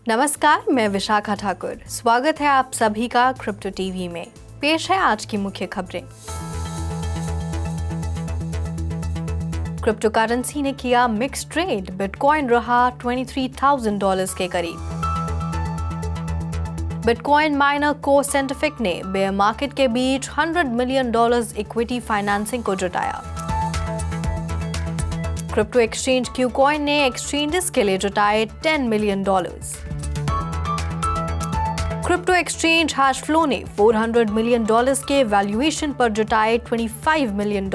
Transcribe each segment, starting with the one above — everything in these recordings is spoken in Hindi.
नमस्कार, मैं विशाखा ठाकुर। स्वागत है आप सभी का क्रिप्टो टीवी में। पेश है आज की मुख्य खबरें। क्रिप्टो करेंसी ने किया मिक्स ट्रेड, बिटकॉइन रहा $23,000 के करीब। बिटकॉइन माइनर को साइंटिफिक ने बेयर मार्केट के बीच $100 मिलियन इक्विटी फाइनेंसिंग को जुटाया। क्रिप्टो एक्सचेंज क्यूकॉइन ने एक्सचेंजेस के लिए जुटाए $10 मिलियन। क्रिप्टो एक्सचेंज हैशफ्लो ने $400 मिलियन के वैल्यूएशन पर जुटाए $25 मिलियन।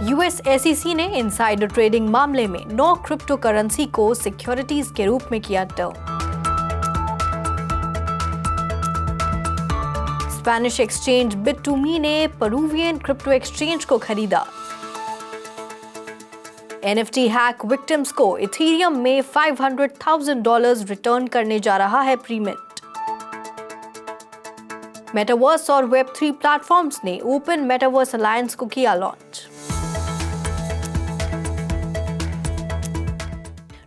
यूएस SEC ने इनसाइडर ट्रेडिंग मामले में 9 क्रिप्टो करेंसी को सिक्योरिटीज के रूप में किया टर्म। स्पेनिश एक्सचेंज Bit2Me ने पेरुवियन क्रिप्टो एक्सचेंज को खरीदा। NFT हैक विक्टिम्स को इथेरियम में $500,000 रिटर्न करने जा रहा है प्रीमिंट। मेटावर्स और Web3 प्लेटफॉर्म्स ने ओपन मेटावर्स अलायंस को किया लॉन्च।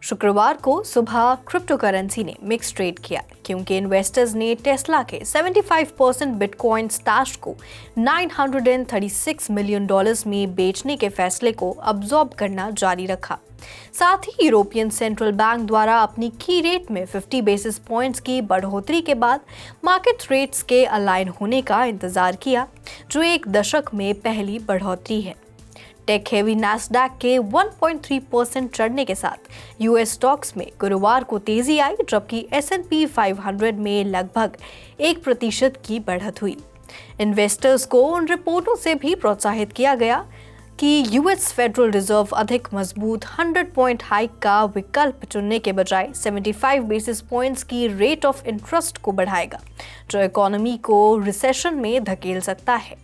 शुक्रवार को सुबह क्रिप्टो करेंसी ने मिक्स ट्रेड किया क्योंकि इन्वेस्टर्स ने टेस्ला के 75% बिटकॉइन स्टैश को $936 मिलियन में बेचने के फैसले को अब्सॉर्ब करना जारी रखा। साथ ही यूरोपियन सेंट्रल बैंक द्वारा अपनी की रेट में 50 बेसिस पॉइंट्स की बढ़ोतरी के बाद मार्केट रेट्स के अलाइन होने का इंतजार किया, जो एक दशक में पहली बढ़ोतरी है। टेक हेवी नैस्डैक के 1.3% चढ़ने के साथ यूएस स्टॉक्स में गुरुवार को तेजी आई, जबकि S&P 500 में लगभग 1% की बढ़त हुई। इन्वेस्टर्स को उन रिपोर्टों से भी प्रोत्साहित किया गया कि यूएस फेडरल रिजर्व अधिक मजबूत 100 पॉइंट हाइक का विकल्प चुनने के बजाय 75 बेसिस पॉइंट्स की रेट ऑफ इंटरेस्ट को बढ़ाएगा, जो इकोनॉमी को रिसेशन में धकेल सकता है।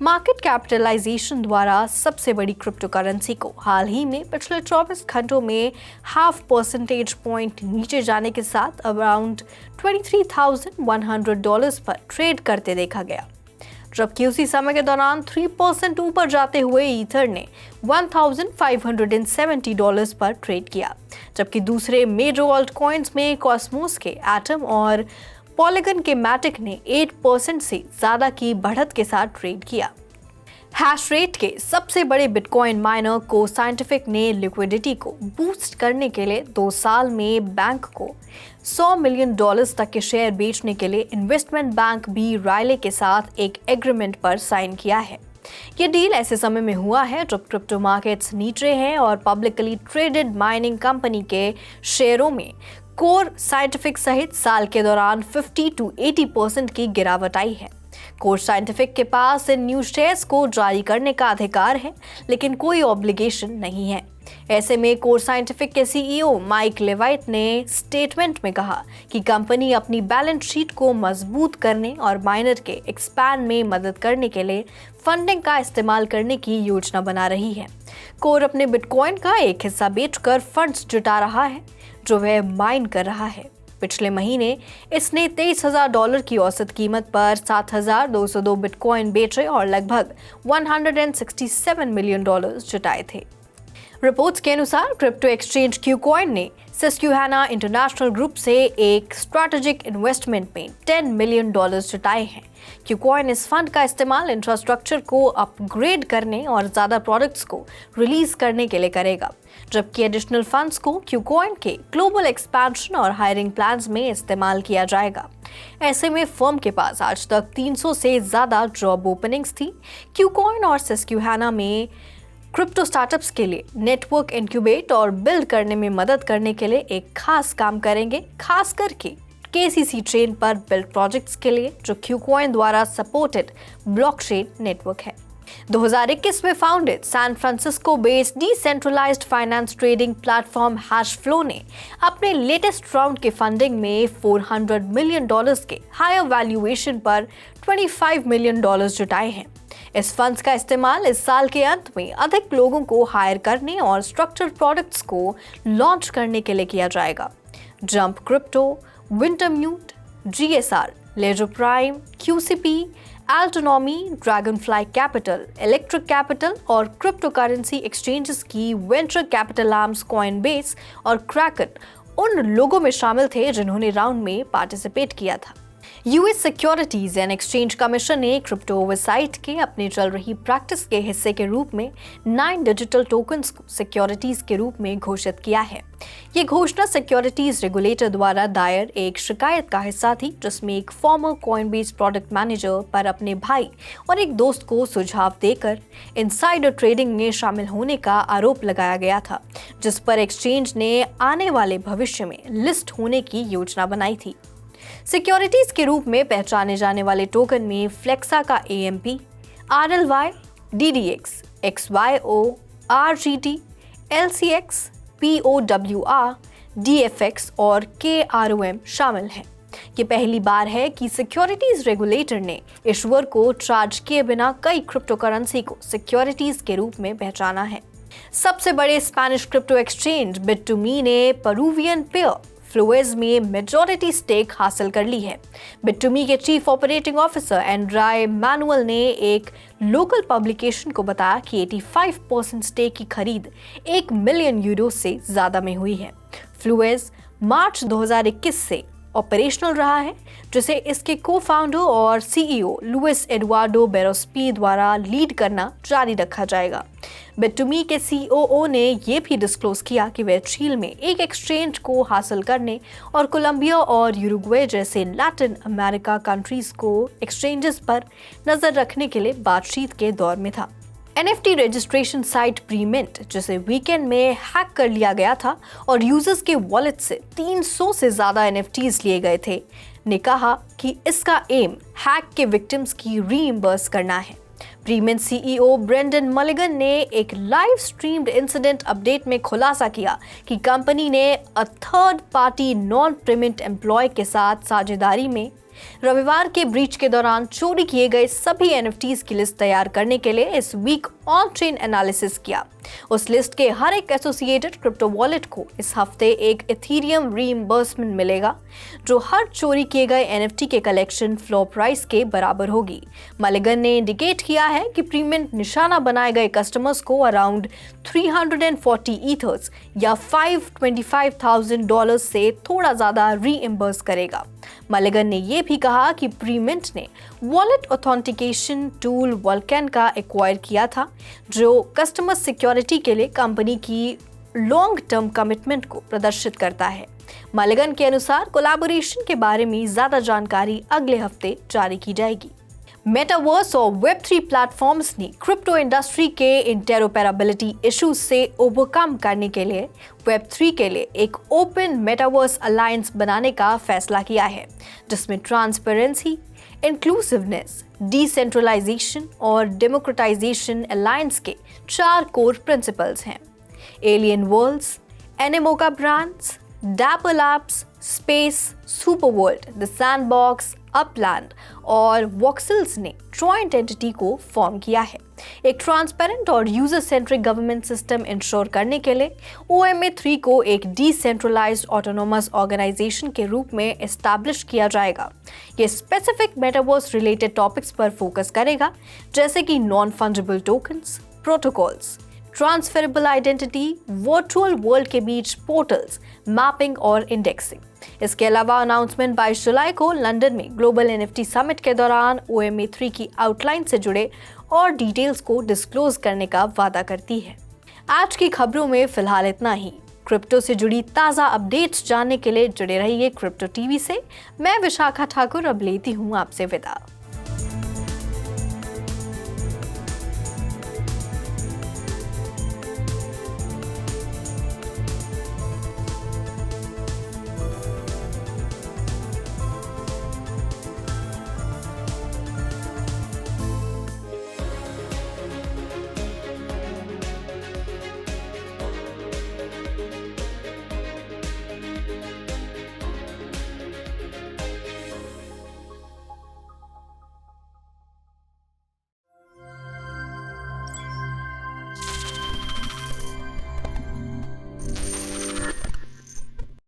मार्केट कैपिटलाइजेशन द्वारा सबसे बड़ी क्रिप्टो करेंसी को हाल ही में पिछले 24 घंटों में 0.5 परसेंटेज पॉइंट नीचे जाने के साथ अराउंड $23,100 पर ट्रेड करते देखा गया, जबकि उसी समय के दौरान 3% ऊपर जाते हुए ईथर ने $1,570 पर ट्रेड किया, जबकि दूसरे मेजर ऑल्ट कॉइन्स में कॉस्मोस के एटम और पॉलीगन के मैटिक ने 8% से ज्यादा की बढ़त के साथ ट्रेड किया। हैश रेट के सबसे बड़े बिटकॉइन माइनर को साइंटिफिक ने लिक्विडिटी को बूस्ट करने के लिए 2 साल में बैंक को $100 मिलियन तक के शेयर बेचने के लिए इन्वेस्टमेंट बैंक बी रायले के साथ एक एग्रीमेंट पर साइन किया है। ये डील ऐसे समय में हुआ है जब क्रिप्टो मार्केट्स नीचे हैं और पब्लिकली ट्रेडेड माइनिंग कंपनी के शेयरों में कोर साइंटिफिक सहित साल के दौरान 50 to 80% की गिरावट आई है। कोर साइंटिफिक के पास इन न्यू शेयर्स को जारी करने का अधिकार है, लेकिन कोई ऑब्लिगेशन नहीं है। ऐसे में कोर साइंटिफिक के CEO माइक लेवाइट ने स्टेटमेंट में कहा कि कंपनी अपनी बैलेंस शीट को मजबूत करने और माइनर के एक्सपैंड में मदद करने के लिए फंडिंग का इस्तेमाल करने की योजना बना रही है। कोर अपने बिटकॉइन का एक हिस्सा बेचकर फंड्स जुटा रहा है, जो वह माइन कर रहा है। पिछले महीने इसने $23,000 की औसत कीमत पर 7,202 बिटकॉइन बेचे और लगभग $167 मिलियन जुटाए थे। रिपोर्ट्स के अनुसार क्रिप्टो एक्सचेंज क्यूकॉइन ने सस्क्यूहाना इंटरनेशनल ग्रुप से एक स्ट्रैटेजिक इन्वेस्टमेंट में $10 मिलियन जुटाए हैं। क्यूकॉइन इस फंड का इस्तेमाल इंफ्रास्ट्रक्चर को अपग्रेड करने और ज़्यादा प्रोडक्ट्स को रिलीज करने के लिए करेगा, जबकि एडिशनल फंड्स को क्यूकॉइन के ग्लोबल एक्सपेंशन और हायरिंग प्लान्स में इस्तेमाल किया जाएगा। ऐसे में फर्म के पास आज तक 300 से ज़्यादा जॉब ओपनिंग्स थी। क्यूकॉइन और सस्क्यूहाना में क्रिप्टो स्टार्टअप्स के लिए नेटवर्क इंक्यूबेट और बिल्ड करने में मदद करने के लिए एक खास काम करेंगे, खास करके KCC चेन पर बिल्ड प्रोजेक्ट्स के लिए, जो क्यूकॉइन द्वारा सपोर्टेड ब्लॉकचेन नेटवर्क है। 2021 में founded San Francisco based decentralised finance trading platform Hashflow ने अपने लेटेस्ट राउंड के फंडिंग में $400 मिलियन के हायर वैल्यूएशन पर $25 मिलियन जुटाए हैं। इस फंड्स का इस्तेमाल इस साल के अंत में अधिक लोगों को हायर करने और स्ट्रक्चर्ड प्रोडक्ट्स को लॉन्च करने के लिए किया जाएगा। Jump Crypto, Wintermute, GSR, Ledger Prime, QCP, Altonomy, Dragonfly Capital, Electric Capital और क्रिप्टो करेंसी एक्सचेंजेस की वेंचर कैपिटल आर्म्स कॉइनबेस और क्रैकन उन लोगों में शामिल थे जिन्होंने राउंड में पार्टिसिपेट किया था। US securities and exchange commission ने क्रिप्टो ओवरसाइट के अपने चल रही प्रैक्टिस के हिस्से के रूप में 9 डिजिटल टोकन्स को सिक्योरिटीज के रूप में घोषित किया है। ये घोषणा सिक्योरिटीज रेगुलेटर द्वारा दायर एक शिकायत का हिस्सा थी, जिसमें एक फॉर्मर कॉइनबेस प्रोडक्ट मैनेजर पर अपने भाई और एक दोस्त को सुझाव देकर इनसाइडर ट्रेडिंग में शामिल होने का आरोप लगाया गया था, जिस पर एक्सचेंज ने आने वाले भविष्य में लिस्ट होने की योजना बनाई थी। सिक्योरिटीज के रूप में पहचाने जाने वाले टोकन में फ्लेक्सा का AMP, RLY, DDX, XYO, RGT, LCX, POWR, DFX और KROM शामिल हैं। ये पहली बार है कि सिक्योरिटीज रेगुलेटर ने इश्यूअर को चार्ज किए बिना कई क्रिप्टो करेंसी को सिक्योरिटीज के रूप में पहचाना है। सबसे बड़े स्पेनिश क्रिप्टो एक्सचेंज Bit2Me ने पेरुवियन पेयर फ्लूएज में मेजॉरिटी स्टेक हासिल कर ली है। Bit2Me के चीफ ऑपरेटिंग ऑफिसर एंड्राई मैनुअल ने एक लोकल पब्लिकेशन को बताया कि 85% स्टेक की खरीद 1 मिलियन यूरो से ज्यादा में हुई है। फ्लूएज मार्च 2021 से ऑपरेशनल रहा है, जिसे इसके को-फाउंडर और CEO लुइस एडुआर्डो बेरोस्पी द्वारा लीड करना जारी रखा जाएगा। Bit2Me के COO ने यह भी डिस्क्लोज किया कि वे चिली में एक एक्सचेंज को हासिल करने और कोलंबिया और यूरुग्वे जैसे लैटिन अमेरिका कंट्रीज को एक्सचेंजेस पर नजर रखने के लिए बातचीत के दौर में था। NFT रजिस्ट्रेशन साइट प्रीमिंट, जिसे वीकेंड में हैक कर लिया गया था और यूजर्स के वॉलेट से 300 से ज्यादा NFTs लिए गए थे, ने कहा कि इसका एम हैक के विक्टिम्स की रीइंबर्स करना है। प्रीमिंट CEO ब्रेंडन मलिगन ने एक लाइव स्ट्रीम्ड इंसिडेंट अपडेट में खुलासा किया कि कंपनी ने थर्ड पार्टी नॉन प्रीमिंट एम्प्लॉय के साथ साझेदारी में रविवार के ब्रीच के दौरान चोरी किए गए सभी NFTs की लिस्ट तैयार करने के लिए इस वीक ऑन चेन एनालिसिस किया। उस लिस्ट के हर एक एसोसिएटेड क्रिप्टो वॉलेट को इस हफ्ते एक इथीरियम रीइंबर्समेंट मिलेगा, जो हर चोरी किए गए NFT के कलेक्शन फ्लोर प्राइस के बराबर होगी। मलिगन ने इंडिकेट किया है कि प्रीमिंट निशाना बनाए गए कस्टमर्स को अराउंड 340 ईथर्स या $525,000 से थोड़ा ज्यादा रीइंबर्स करेगा। मलिगन ने यह भी कहा कि प्रीमिंट ने वॉलेट ऑथेंटिकेशन टूल वोल्कैन का एक्वायर किया था, जो कस्टमर सिक्योरिटी के लिए कंपनी की लॉन्ग टर्म कमिटमेंट को प्रदर्शित करता है। मलिगन के अनुसार कोलैबोरेशन के बारे में ज्यादा जानकारी अगले हफ्ते जारी की जाएगी। मेटावर्स और Web3 प्लेटफॉर्म्स ने क्रिप्टो इंडस्ट्री के इंटरऑपरेबिलिटी इश्यूज से ओवरकम करने के लिए Web3 के लिए एक ओपन मेटावर्स अलायंस बनाने का फैसला किया है, जिसमें ट्रांसपेरेंसी, इंक्लूसिवनेस, डिसेंट्रलाइजेशन और डेमोक्रेटाइजेशन अलायंस के 4 कोर प्रिंसिपल्स हैं। Alien Worlds, Animoca Brands, Dapper Labs, space, SuperWorld, the Sandbox, Upland और वॉक्सल्स ने जॉइंट एंटिटी को फॉर्म किया है। एक ट्रांसपेरेंट और user centric government system ensure करने के लिए OMA3 को एक डिसेंट्रलाइज्ड ऑटोनोमस ऑर्गेनाइजेशन के रूप में एस्टैब्लिश किया जाएगा। ये स्पेसिफिक मेटावर्स रिलेटेड टॉपिक्स पर फोकस करेगा, जैसे कि non fungible tokens, protocols, transferable identity, virtual world के बीच पोर्टल्स, मैपिंग और इंडेक्सिंग। इसके अलावा अनाउंसमेंट 22 जुलाई को लंदन में ग्लोबल NFT समिट के दौरान OMA3 की आउटलाइन से जुड़े और डिटेल्स को डिस्क्लोज करने का वादा करती है। आज की खबरों में फिलहाल इतना ही। क्रिप्टो से जुड़ी ताज़ा अपडेट्स जानने के लिए जुड़े रहिए क्रिप्टो टीवी से। मैं विशाखा ठाकुर अब लेती हूँ आपसे विदा।